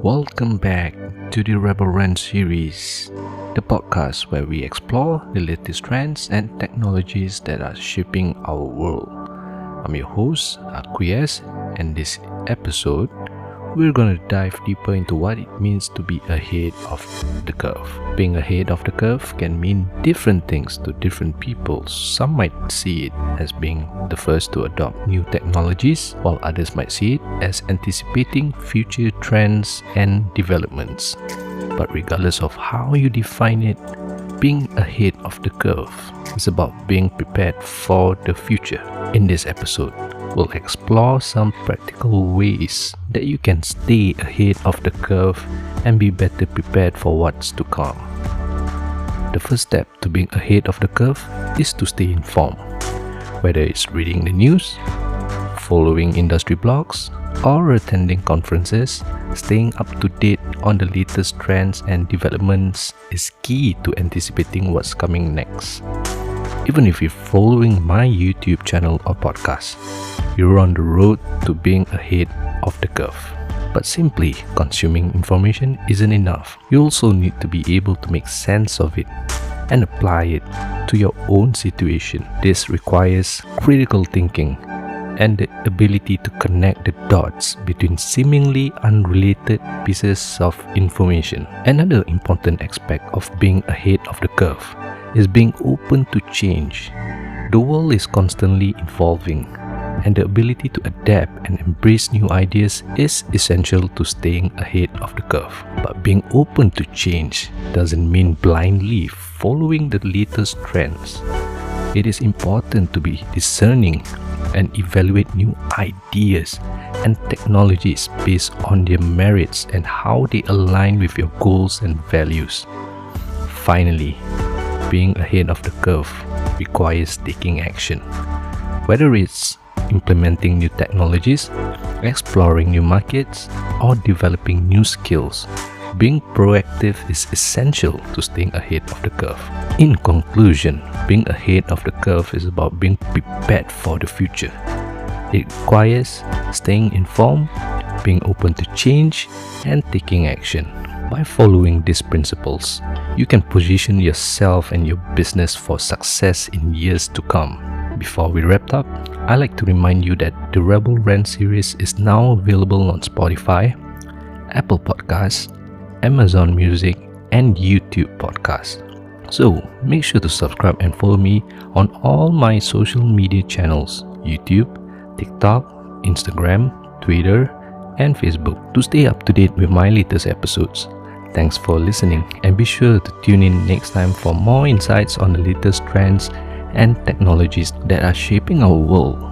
Welcome back to the Rebel Run series, the podcast where we explore the latest trends and technologies that are shaping our world. I'm your host, Acquiesce, and this episode, we're going to dive deeper into what it means to be ahead of the curve. Being ahead of the curve can mean different things to different people. Some might see it as being the first to adopt new technologies, while others might see it as anticipating future trends and developments. But regardless of how you define it, being ahead of the curve is about being prepared for the future. In this episode, we'll explore some practical ways that you can stay ahead of the curve and be better prepared for what's to come. The first step to being ahead of the curve is to stay informed. Whether it's reading the news, following industry blogs, or attending conferences, staying up to date on the latest trends and developments is key to anticipating what's coming next. Even if you're following my YouTube channel or podcast, you're on the road to being ahead of the curve. But simply consuming information isn't enough. You also need to be able to make sense of it and apply it to your own situation. This requires critical thinking and the ability to connect the dots between seemingly unrelated pieces of information. Another important aspect of being ahead of the curve is being open to change. The world is constantly evolving, and the ability to adapt and embrace new ideas is essential to staying ahead of the curve. But being open to change doesn't mean blindly following the latest trends. It is important to be discerning and evaluate new ideas and technologies based on their merits and how they align with your goals and values. Finally, being ahead of the curve requires taking action. Whether it's implementing new technologies, exploring new markets, or developing new skills, being proactive is essential to staying ahead of the curve. In conclusion, being ahead of the curve is about being prepared for the future. It requires staying informed, being open to change, and taking action. By following these principles, you can position yourself and your business for success in years to come. Before we wrap up, I'd like to remind you that the Rebel Rant series is now available on Spotify, Apple Podcasts, Amazon Music, and YouTube Podcasts. So make sure to subscribe and follow me on all my social media channels: YouTube, TikTok, Instagram, Twitter, and Facebook to stay up to date with my latest episodes. Thanks for listening, and be sure to tune in next time for more insights on the latest trends and technologies that are shaping our world.